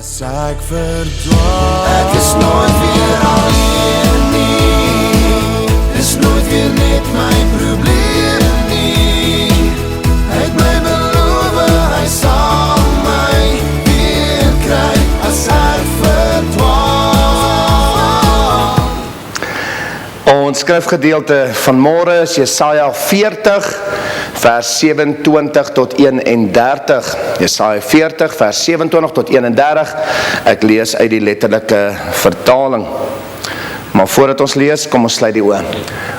As ek verdwaal, Ek is nooit weer alleen nie, is nooit weer net my probleem nie. Hy het my beloof, hy sal my weer kry as ek verdwaal. Ons skrifgedeelte van môre is Jesaja 40 vers 27 tot 31. Jesaja 40 vers 27 tot 31. Ek lees uit die letterlike vertaling. Maar voordat ons lees, kom ons sluit die oë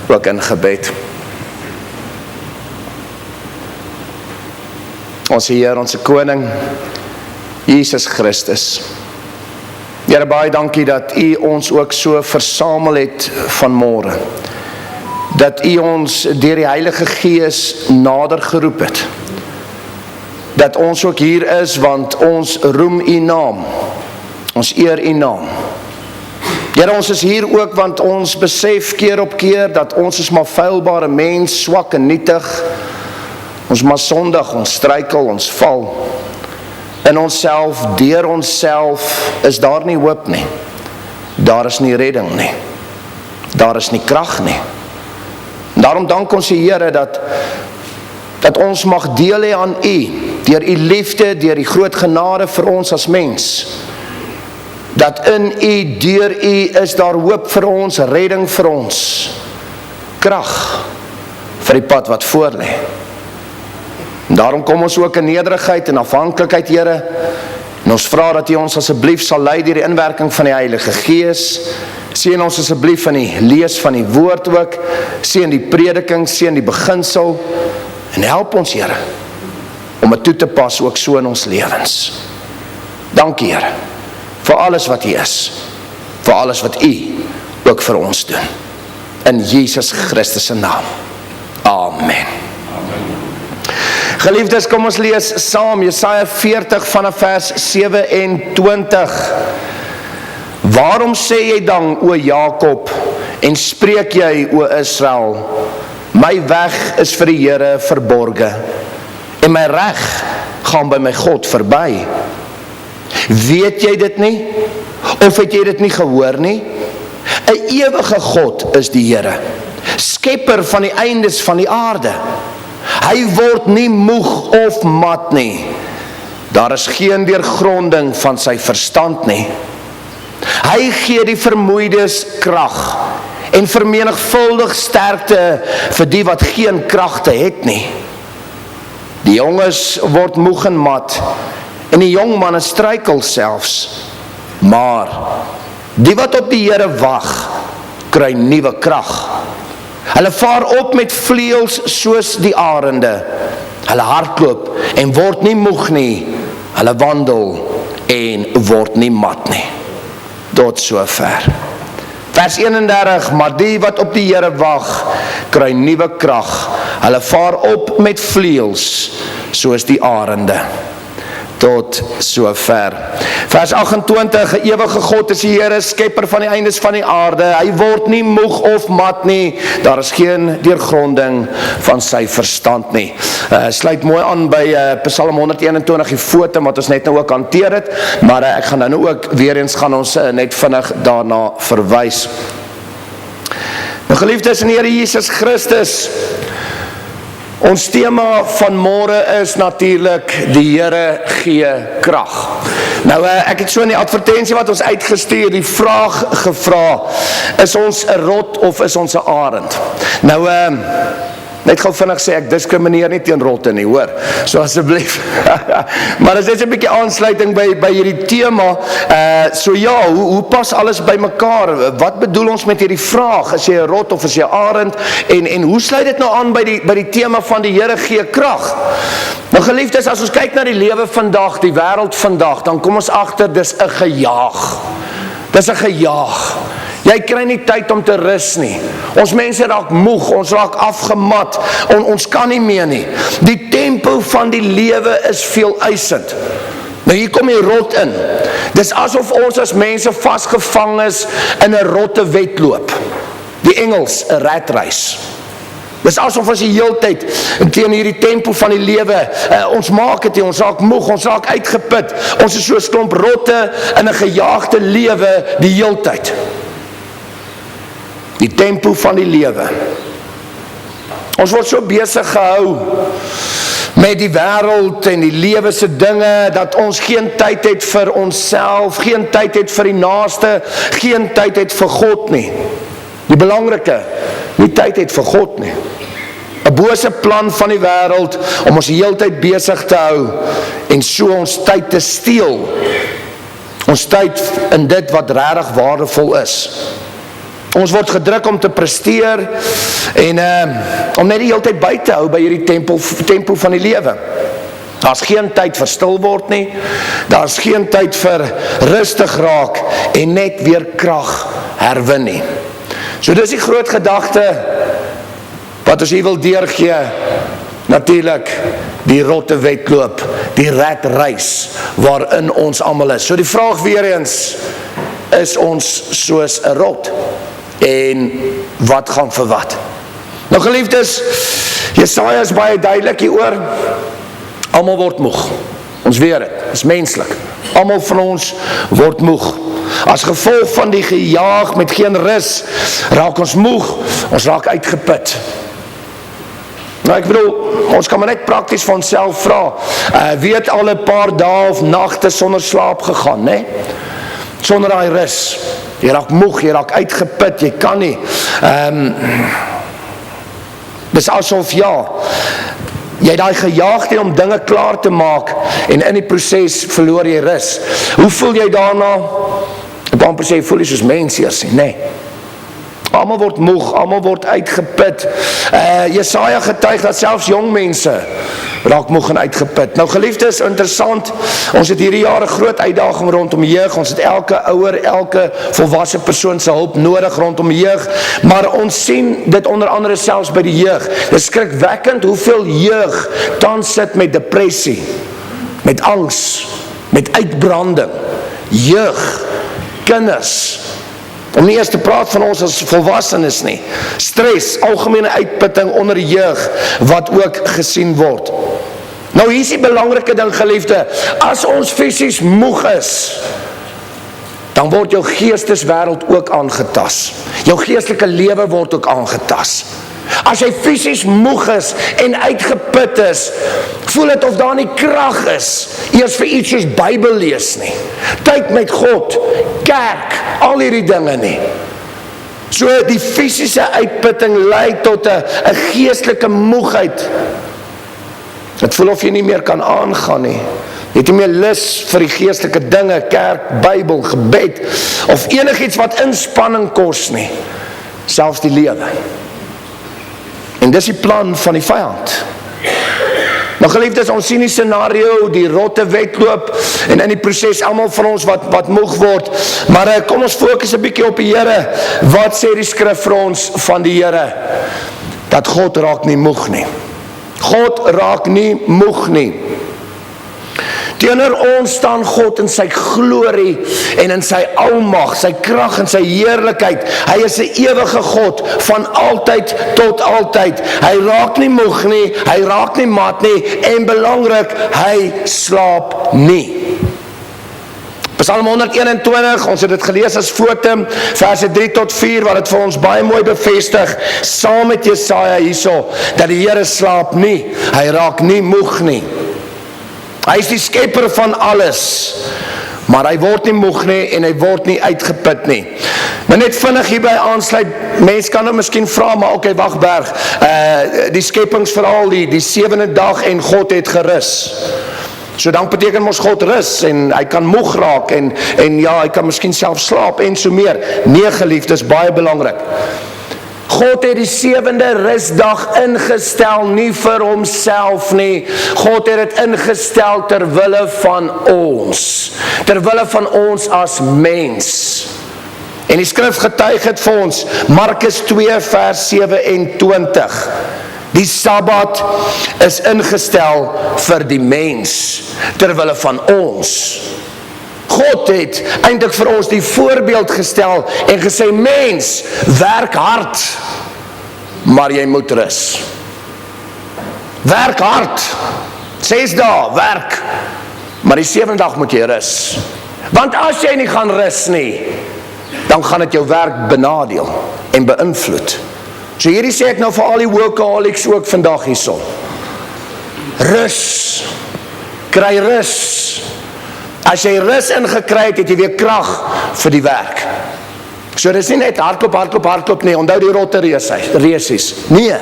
ook in gebed. Ons Heer, ons Koning, Jesus Christus. Here, baie dankie dat U ons ook so versamel het vanmôre. Dat U ons deur die Heilige Gees nader geroep het. Dat ons ook hier is, want ons roem U naam. Ons eer U naam. Here, ons is hier ook, want ons besef keer op keer, dat ons is maar feilbare mens, swak en nietig. Ons maar sondig, ons struikel, ons val. In onsself, deur onsself, is daar nie hoop nie. Daar is nie redding nie. Daar is nie krag nie. Daarom dank ons die Here dat ons mag deel hê aan U, deur U liefde, deur die groot genade vir ons as mens. Dat in U, deur U, is daar hoop vir ons, redding vir ons, krag vir die pad wat voor lê. Daarom kom ons ook in nederigheid en afhanklikheid, Here, en ons vra dat U ons asseblief sal lei deur die inwerking van die Heilige Gees. Seën ons asseblief in die lees van die woord ook, seën die prediking, seën die beginsel, en help ons, Here, om dit toe te pas ook so in ons lewens. Dankie, Here, vir alles wat U is, vir alles wat U ook vir ons doen. In Jesus Christus se naam. Amen. Geliefdes, kom ons lees saam Jesaja 40 vanaf vers 27. Waarom sê jy dan, o Jakob, en spreek jy, o Israel, my weg is vir die Here verborge, en my reg gaan by my God verby. Weet jy dit nie? Of het jy dit nie gehoor nie? 'n ewige God is die Here, skepper van die eindes van die aarde. Hy word nie moeg of mat nie. Daar is geen deurgronding van sy verstand nie. Hy gee die vermoeides krag en vermenigvuldig sterkte vir die wat geen kragte het nie. Die jonges word moeg en mat en die jong manne struikel selfs. Maar die wat op die Here wag, kry nuwe krag. Hulle vaar op met vleuels soos die arende. Hulle hardloop en word nie moeg nie. Hulle wandel en word nie mat nie. Tot sover. Vers 31, maar die wat op die Here wag, kry nuwe krag. Hulle vaar op met vleuels soos die arende. Tot sover. Vers 28, 'n ewige God is die Here, skepper van die eindes van die aarde. Hy word nie moeg of mat nie. Daar is geen deurgronding van sy verstand nie. Sluit mooi aan by Psalm 121, die foto wat ons net nou ook hanteer het, maar ek gaan nou ook weer eens gaan ons net vinnig daarna verwys. Nou, geliefdes in die Here Jesus Christus, ons tema van môre is natuurlik die Here gee krag. Nou, ek het so in die advertensie wat ons uitgestuur, die vraag gevra, is ons 'n rot of is ons 'n arend? Nou, net gou vinnig sê, ek diskrimineer nie teen rotte nie, hoor, so asseblief. Maar as dit 'n bietjie aansluiting by hierdie tema, so ja, hoe pas alles by mekaar? Wat bedoel ons met hierdie vraag? Is jy 'n rot of is jy 'n arend? En hoe sluit dit nou aan by die tema van die Here gee krag? Nou, geliefdes, as ons kyk na die lewe vandag, die wêreld vandag, dan kom ons agter, dis 'n gejaag. Dis 'n gejaag. Jy kry nie tyd om te rus nie. Ons mense raak moeg, ons raak afgemat, ons kan nie meer nie. Die tempo van die lewe is veel eisend. Nou, hier kom die rot in. Dis asof ons as mense vasgevang is in 'n rotte wedloop. Die Engels, 'n rat race. Dis asof ons die heeltyd teen hierdie tempo van die lewe, ons maak het, ons raak moeg, ons raak uitgeput, ons is so 'n klomp rotte in 'n gejaagde lewe die heeltyd. Die tempo van die lewe. Ons word so besig gehou met die wêreld en die lewe se dinge, dat ons geen tyd het vir onsself, geen tyd het vir die naaste, geen tyd het vir God nie. Die belangrike, nie tyd het vir God nie. 'n bose plan van die wêreld om ons die hele tyd besig te hou en so ons tyd te steel. Ons tyd in dit wat regtig waardevol is. Ons word gedruk om te presteer en om net die hele tyd by te hou by hierdie tempo van die lewe. Daar's geen tyd vir stil word nie. Daar's geen tyd vir rustig raak en net weer krag herwin nie. So dis die groot gedagte wat ons hier wil deurgee. Natuurlik die rotte wedloop, die ratreis waarin ons almal is. So die vraag weer eens, is ons soos 'n rot? En wat gaan vir wat? Nou geliefdes, Jesaja is baie duidelik hieroor. Almal word moeg. Ons weet dit, is menslik. Almal van ons word moeg. As gevolg van die gejaag met geen rus, raak ons moeg, ons raak uitgeput. Nou ek bedoel, ons kan maar net prakties van onsself vra. Wie het al 'n paar dae of nagte sonder slaap gegaan, né? Sonder daai rus. Jy raak moeg, jy raak uitgeput, jy kan nie. Dis asof jy daai gejaagdheid om dinge klaar te maak en in die proses verloor jy rus. Hoe voel jy daarna? Ek kan amper sê, voel jy soos mens eers, nee. Almal word moeg, almal word uitgeput. Jesaja getuig dat selfs jong mense raak moeg en uitgeput. Nou geliefdes, interessant, ons het hierdie jare groot uitdaging rondom jeug, ons het elke ouer, elke volwasse persoon se hulp nodig rondom jeug, maar ons sien dit onder andere selfs by die jeug. Dit is skrikwekkend hoeveel jeug tans sit met depressie, met angs, met uitbranding. Jeug, kinders, om nie eers te praat van ons as volwassenes nie. Stres, algemene uitputting onder die jeug, wat ook gesien word. Nou hier is die belangrike ding, geliefde, as ons fisies moeg is, dan word jou geesteswêreld ook aangetas. Jou geestelike lewe word ook aangetas. As jy fisies moeg is en uitgeput is, voel dit of daar nie krag is, eers vir iets soos Bybel lees nie, tyd met God, kerk, al hierdie dinge nie. So die fisiese uitputting lei tot 'n geestelike moegheid. Dit voel of jy nie meer kan aangaan nie. Jy het nie meer lus vir die geestelike dinge, kerk, Bybel, gebed, of enigiets wat inspanning kos nie, selfs die lewe. En dis die plan van die vyand. Nou geliefdes, ons sien die scenario, die rotte wedloop, en in die proses almal van ons wat moeg word, maar kom ons fokus 'n bietjie op die Here. Wat sê die skrif vir ons van die Here? Dat God raak nie moeg nie. God raak nie moeg nie. Teenoor ons staan God in sy glorie en in sy almag, sy krag en sy heerlikheid. Hy is 'n ewige God van altyd tot altyd. Hy raak nie moeg nie, hy raak nie mat nie, en belangrik, hy slaap nie. Psalm 121, ons het dit gelees as foto, verse 3 tot 4, wat het vir ons baie mooi bevestig, saam met Jesaja hierso, dat die Here slaap nie, hy raak nie moeg nie. Hy is die skepper van alles, maar hy word nie moeg nie en hy word nie uitgeput nie. Maar net vinnig hierby aansluit, mens kan nou miskien vra, maar okay, Wagberg, die skepingsverhaal, die 7de dag en God het gerus. So dan beteken mos God rus en hy kan moeg raak en ja, hy kan miskien self slaap en so meer. Nee, geliefdes, baie belangrik. God het die 7de rusdag ingestel, nie vir homself nie. God het dit ingestel ter wille van ons. Ter wille van ons as mens. En die skrif getuig het vir ons, Markus 2 vers 27. Die Sabbat is ingestel vir die mens, ter wille van ons. God het eintlik vir ons die voorbeeld gestel en gesê, mens, werk hard. maar jy moet rus. Werk hard, 6 dae, werk, maar die 7de dag moet jy rus. Want as jy nie gaan rus nie, dan gaan dit jou werk benadeel en beïnvloed. So hierdie sê ek nou vir al die workaholics ook vandag hierso. Rus, kry rus. As jy rus ingekry het, het jy weer krag vir die werk. So dis nie net hardloop nie, onthou die rotte resies. Nee.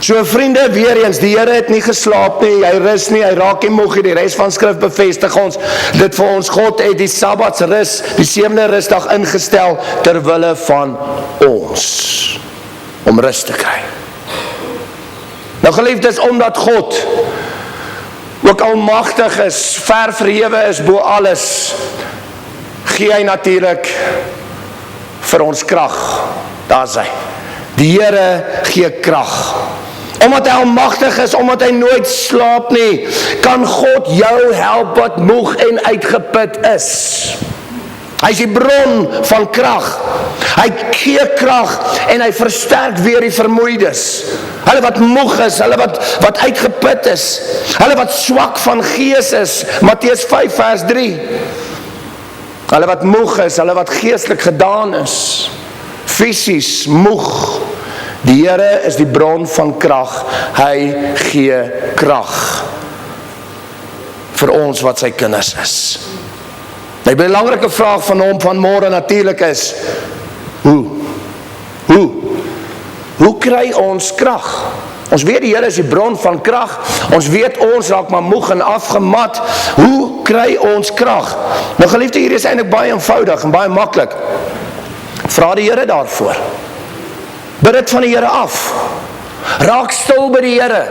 So vriende, weer eens, die Here het nie geslaap nie, hy rus nie, hy raak nie moeg nie, die res van skrif bevestig ons, dit vir ons, God het die Sabbatsrus, die 7de rusdag ingestel, terwille van ons, om rus te kry. Nou geliefdes, omdat God ook almagtig is, ver verhewe is bo alles, gee hy natuurlik vir ons krag. Daar is hy. Die Here gee krag. Omdat hy almagtig is, omdat hy nooit slaap nie, kan God jou help wat moeg en uitgeput is. Hy is die bron van krag. Hy gee krag en hy versterk weer die vermoeides. Hulle wat moeg is, hulle wat uitgeput is, hulle wat swak van gees is, Matteus 5 vers 3. Hulle wat moeg is, hulle wat geestelik gedaan is, fisies moeg. Die Here is die bron van krag, hy gee krag vir ons wat sy kinders is. Die belangrike vraag van hom van môre natuurlik is, hoe kry ons krag? Ons weet die Here is die bron van krag, ons weet ons raak maar moeg en afgemat, hoe kry ons krag? Nou geliefde, hier is eintlik baie eenvoudig en baie maklik. Vra die Here daarvoor. Bid dit van die Here af. Raak stil by die Here.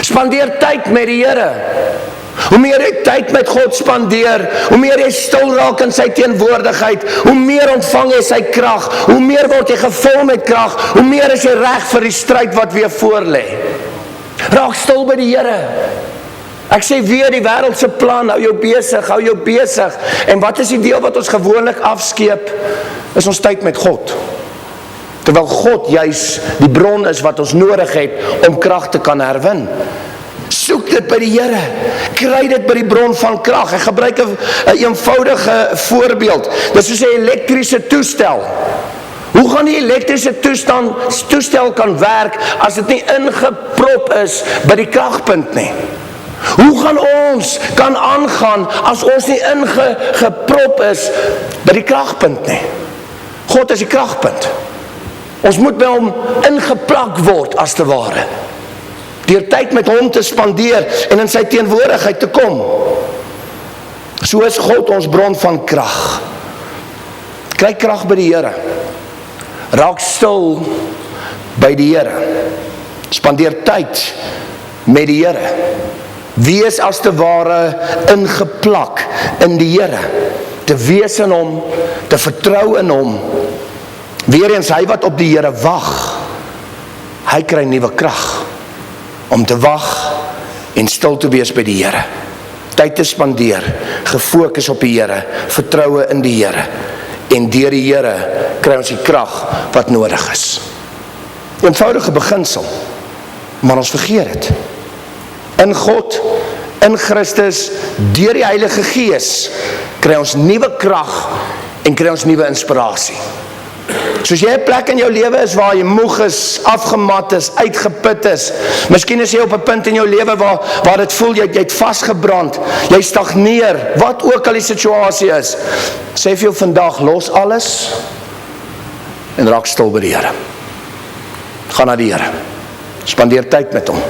Spandeer tyd met die Here. Hoe meer jy tyd met God spandeer, hoe meer jy stil raak in sy teenwoordigheid, hoe meer ontvang jy sy krag, hoe meer word jy gevul met krag, hoe meer is jy reg vir die stryd wat weer voor lê. Raak stil by die Here. Ek sê weer, die wêreldse plan, hou jou besig. En wat is die deel wat ons gewoonlik afskeep? Is ons tyd met God. Terwyl God juis die bron is wat ons nodig het om krag te kan herwin. Soek dit by die Here, kry dit by die bron van krag. Ek gebruik 'n eenvoudige voorbeeld. Dit is soos 'n elektriese toestel. Hoe gaan die elektriese toestel kan werk as dit nie ingeprop is by die kragpunt nie? Hoe gaan ons kan aangaan as ons nie ingeprop is by die kragpunt nie? God is die kragpunt. Ons moet by hom ingeplak word as te ware. Deur tyd met hom te spandeer en in sy teenwoordigheid te kom. So is God ons bron van krag. Kry krag by die Here. Raak stil by die Here. Spandeer tyd met die Here. Wees as te ware ingeplak in die Here. Te wees in hom, te vertrou in hom. Weereens, hy wat op die Here wag, hy kry nuwe krag om te wag en stil te wees by die Here. Tyd te spandeer, gefokus op die Here, vertroue in die Here. En deur die Here kry ons die krag wat nodig is. Eenvoudige beginsel, maar ons vergeet dit. In God, in Christus, deur die Heilige Gees, kry ons nuwe krag en kry ons nuwe inspirasie. Soos jy 'n plek in jou lewe is waar jy moeg is, afgemat is, uitgeput is. Miskien is jy op 'n punt in jou lewe waar dit voel jy het vasgebrand, jy stagneer, wat ook al die situasie is. Sê vir jou vandag, los alles en raak stil by die Here. Gaan na die Here. Spandeer tyd met hom.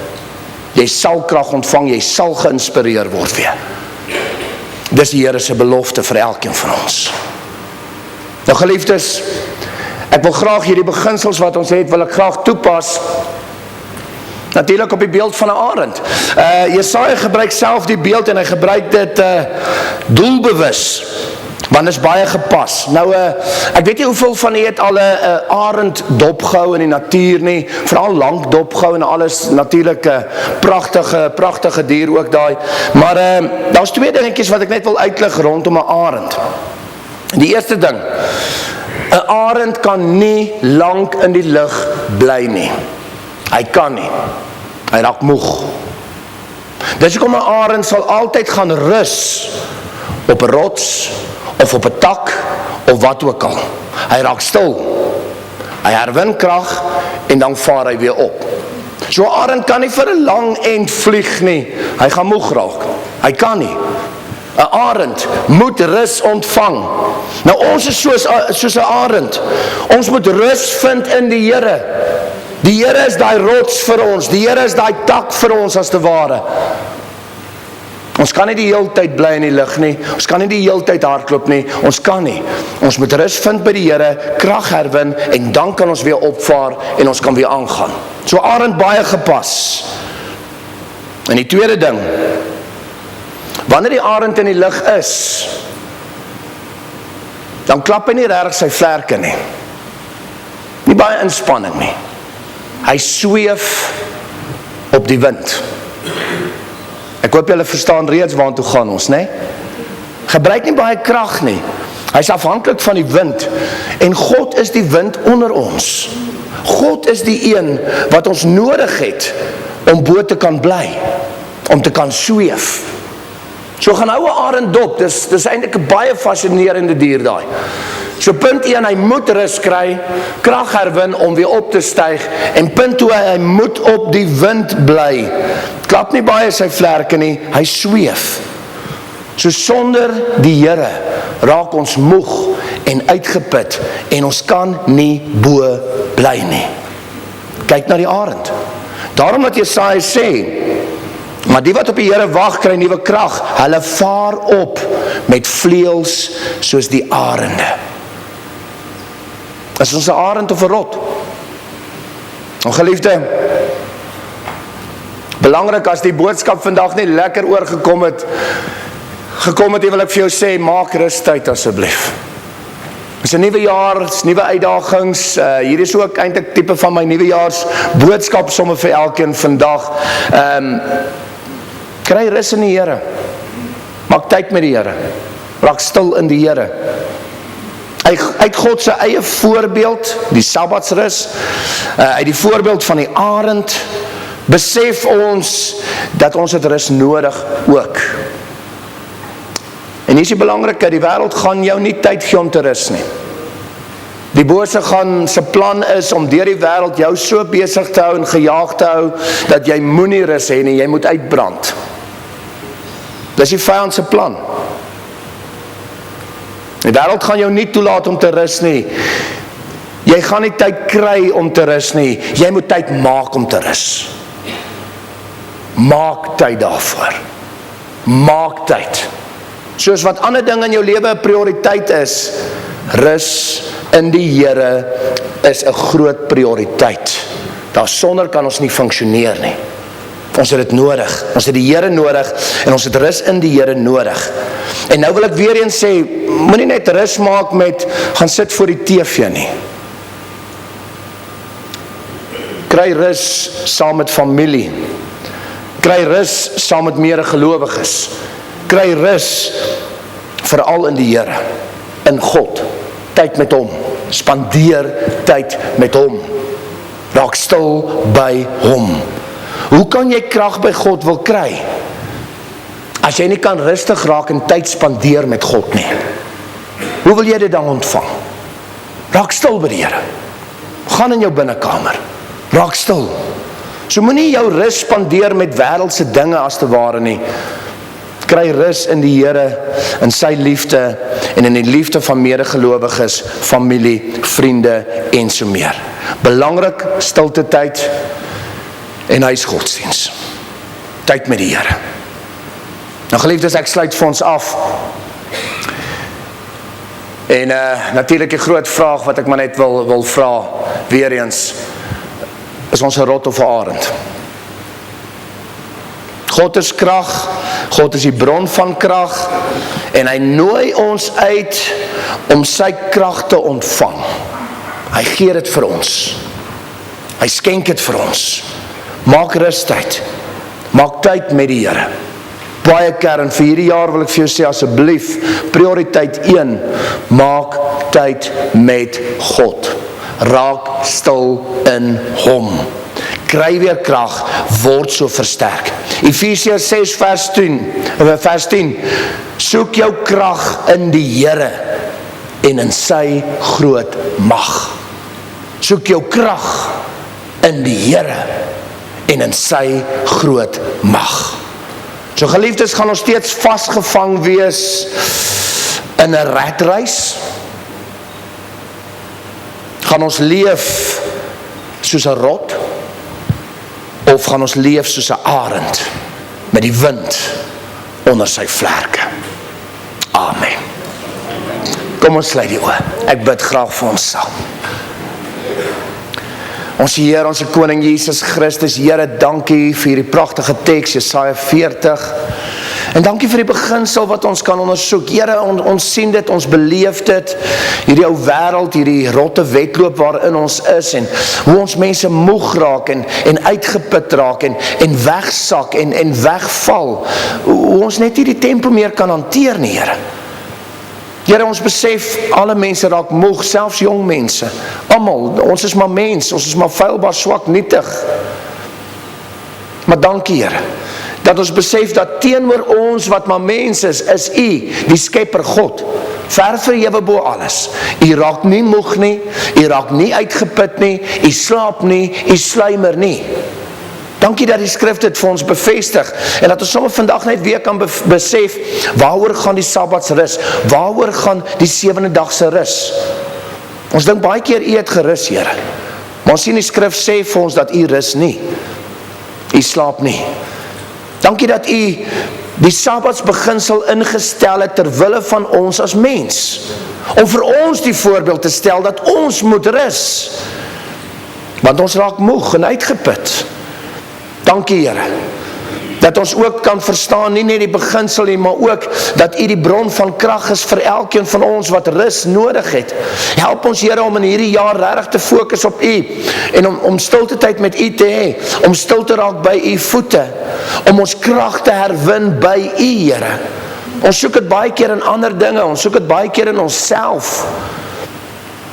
Jy sal krag ontvang, jy sal geïnspireer word weer. Dis die Here se belofte vir elkeen van ons. Nou geliefdes, ek wil graag hierdie beginsels wat ons het, wil ek graag toepas, natuurlik op die beeld van 'n arend. Jesaja gebruik self die beeld en hy gebruik dit doelbewus, want is baie gepas. Nou, ek weet nie hoeveel van die het al 'n arend dopgehou in die natuur nie, veral lank dopgehou en alles, natuurlik pragtige dier ook daai, maar daar's twee dingetjies wat ek net wil uitlig rondom 'n arend. Die eerste ding, 'n arend kan nie lank in die lug bly nie. Hy kan nie. Hy raak moeg. Dis hoekom 'n arend sal altyd gaan rus op 'n rots of op 'n tak of wat ook al. Hy raak stil. Hy herwin krag en dan vaar hy weer op. So 'n arend kan nie vir 'n lang end vlieg nie. Hy gaan moeg raak. Hy kan nie. 'n arend moet rus ontvang. Nou ons is soos 'n arend. Ons moet rus vind in die Here. Die Here is daai rots vir ons. Die Here is daai tak vir ons as te ware. Ons kan nie die hele tyd bly in die lug nie. Ons kan nie die hele tyd hardloop nie. Ons kan nie. Ons moet rus vind by die Here, krag herwin en dan kan ons weer opvaar en ons kan weer aangaan. So arend baie gepas. En die tweede ding, wanneer die arend in die lug is, dan klap hy nie regtig sy vlerke nie. Nie baie inspanning nie. Hy sweef op die wind. Ek hoop julle verstaan reeds waartoe gaan ons, né? Gebruik nie baie krag nie. Hy is afhanklik van die wind. En God is die wind onder ons. God is die een wat ons nodig het om bo te kan bly, om te kan sweef. So gaan hou 'n arend dop, dis eintlik 'n baie fascinerende dier daai. So punt 1, hy moet rus kry, krag herwin om weer op te styg, en punt 2, hy moet op die wind bly. Klap nie baie sy vlerke nie, hy sweef. So sonder die Here raak ons moeg en uitgeput en ons kan nie bo bly nie. Kyk na die arend. Daarom wat Jesaja sê, maar die wat op die Here wag kry nuwe krag, hulle vaar op met vleuels soos die arende. Is ons 'n arend of 'n rot? Geliefde, belangrik as die boodskap vandag nie lekker oorgekom het, wil ek vir jou sê, maak rustyd asseblief. Dit is 'n nuwe jaar, dit is nuwe uitdagings. Hier is ook eintlik tipe van my nuwejaars boodskap sommer vir elkeen vandag. Kry rus in die Here. Maak tyd met die Here. Raak stil in die Here. Uit God se eie voorbeeld, die Sabbatsrus, uit die voorbeeld van die arend, besef ons dat ons het rus nodig ook. En hier is die belangrike, die wêreld gaan jou nie tyd gee om te rus nie. Die bose se plan is om deur die wêreld jou so besig te hou en gejaag te hou, dat jy moenie rus hê nie, jy moet uitbrand. Dis die vyand se plan. Die wêreld gaan jou nie toelaat om te rus nie. Jy gaan nie tyd kry om te rus nie, jy moet tyd maak om te rus. Maak tyd daarvoor. Maak tyd. Soos wat ander dinge in jou lewe 'n prioriteit is, rus in die Here is 'n groot prioriteit. Daarsonder kan ons nie funksioneer nie. Ons het dit nodig. Ons het die Here nodig en ons het rus in die Here nodig. En nou wil ek weer eens sê, moenie net rus maak met gaan sit voor die TV nie. Kry rus saam met familie. Kry rus saam met medegelowiges. Kry rus veral in die Here, in God. Tyd met hom. Spandeer tyd met hom. Raak stil by hom. Hoe kan jy krag by God wil kry? As jy nie kan rustig raak en tyd spandeer met God nie. Hoe wil jy dit dan ontvang? Raak stil by die Here. Gaan in jou binnekamer. Raak stil. So moenie jou rus spandeer met wêreldse dinge as te ware nie. Kry rus in die Here, in sy liefde en in die liefde van medegelowiges, familie, vriende en so meer. Belangrik, stilte tyd en huisgodsdiens. Tyd met die Here. Nou geliefdes, ek sluit vir ons af. En natuurlik die groot vraag wat ek maar net wil vra, weer eens, is ons 'n rot of 'n arend? God is krag, God is die bron van krag, en hy nooi ons uit om sy krag te ontvang. Hy gee dit vir ons. Hy skenk dit vir ons. Maak rustyd. Maak tyd met die Here. Baie kern vir hierdie jaar wil ek vir jou sê, asseblief, prioriteit 1, maak tyd met God. Raak stil in hom. Kry weer krag, word so versterk. Efesiërs 6 vers 10. Soek jou krag in die Here en in sy groot mag. Soek jou krag in die Here en in sy groot mag. So geliefdes, gaan ons steeds vasgevang wees in 'n ratreis? Gaan ons leef soos 'n rot? Of gaan ons leef soos 'n arend met die wind onder sy vlerke? Amen. Kom ons sluit die oë. Ek bid graag vir ons saam. Ons Here, ons Koning Jesus Christus, Here, dankie vir hierdie pragtige teks, Jesaja 40. En dankie vir die beginsel wat ons kan ondersoek. Here, ons sien dit, ons beleef dit, hierdie ou wêreld, hierdie rotte wedloop waarin ons is, en hoe ons mense moeg raak, en uitgeput raak, en wegsak, en wegval. Hoe ons net nie die tempo meer kan hanteer nie, Here. Here, ons besef, alle mense raak moeg, selfs jong mense. Almal, ons is maar mens, ons is maar feilbaar, swak, nietig. Maar dankie, Here, dat ons besef dat teenoor ons wat maar mens is U, die skepper God, ver verhewe bo alles. U raak nie moeg nie, U raak nie uitgeput nie, U slaap nie, U sluimer nie. Dankie dat die skrif dit vir ons bevestig, en dat ons sommer vandag net weer kan besef, waaroor gaan die Sabbatsrus, waaroor gaan die 7de dagse rus. Ons dink baie keer U het gerus, Here, maar ons sien die skrif sê vir ons dat U rus nie, U slaap nie. Dankie dat U die Sabbatsbeginsel ingestel het ter wille van ons as mens, om vir ons die voorbeeld te stel dat ons moet rus, want ons raak moeg en uitgeput. Dankie, Here, dat ons ook kan verstaan, nie net die beginsel nie, maar ook dat U die bron van krag is vir elkeen van ons wat rus nodig het. Help ons, Here, om in hierdie jaar regtig te fokus op U, en om stilte tyd met U te hê, om stil te raak by U voete, om ons krag te herwin by U, Here. Ons soek dit baie keer in ander dinge, ons soek dit baie keer in onsself,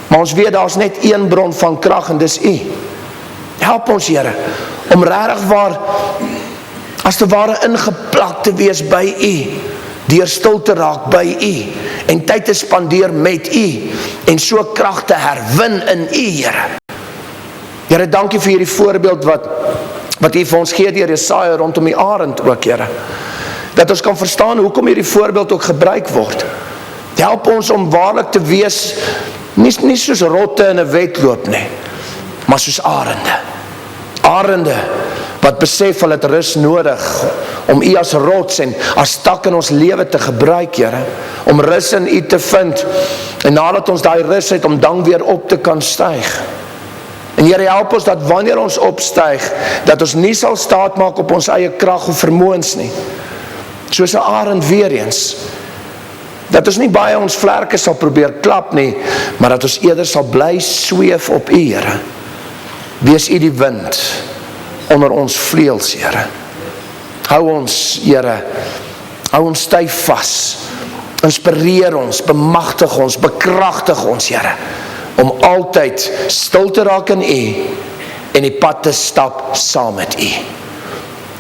maar ons weet daar is net een bron van krag, en dis U. Help ons, Here, om regtig waar, as te ware ingeplak te wees by U, deur stil te raak by U, en tyd te spandeer met U, en so krag te herwin in U, Here. Here, dankie vir hierdie voorbeeld wat U vir ons gee deur Jesaja rondom die arend ook, Here. Dat ons kan verstaan hoekom hierdie voorbeeld ook gebruik word. Help ons om waarlik te wees, nie soos rotte in 'n wedloop nie, maar soos arende. Arende wat besef hulle het rus nodig, om U as rots en as stak in ons lewe te gebruik, Here, om rus in U te vind, en nadat ons daai rus het, om dan weer op te kan styg. En Here, help ons dat wanneer ons opstyg, dat ons nie sal staat maak op ons eie krag of vermoëns nie, soos 'n arend weer eens, dat ons nie baie ons vlerke sal probeer klap nie, maar dat ons eerder sal bly sweef op U, Here. Wees U die wind onder ons vleuels, Here. Hou ons, Here, hou ons styf vas, inspireer ons, bemagtig ons, bekragtig ons, Here, om altyd stil te raak in U, en die pad te stap saam met U.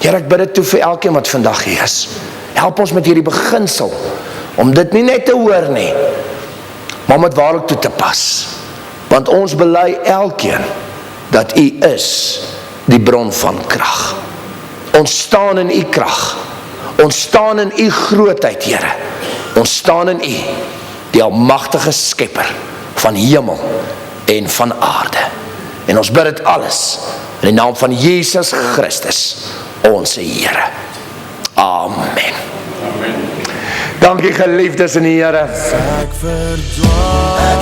Here, ek bid dit toe vir elkeen wat vandag hier is. Help ons met hierdie beginsel, om dit nie net te hoor nie, maar om dit waarlik toe te pas. Want ons bely elkeen, dat U is die bron van krag. Ons staan in U krag. Ons staan in U grootheid, Here. Ons staan in U, die almagtige skepper van hemel en van aarde. En ons bid dit alles in die naam van Jesus Christus, ons Here. Amen. Dankie geliefdes in die Here. Ek verdwaal.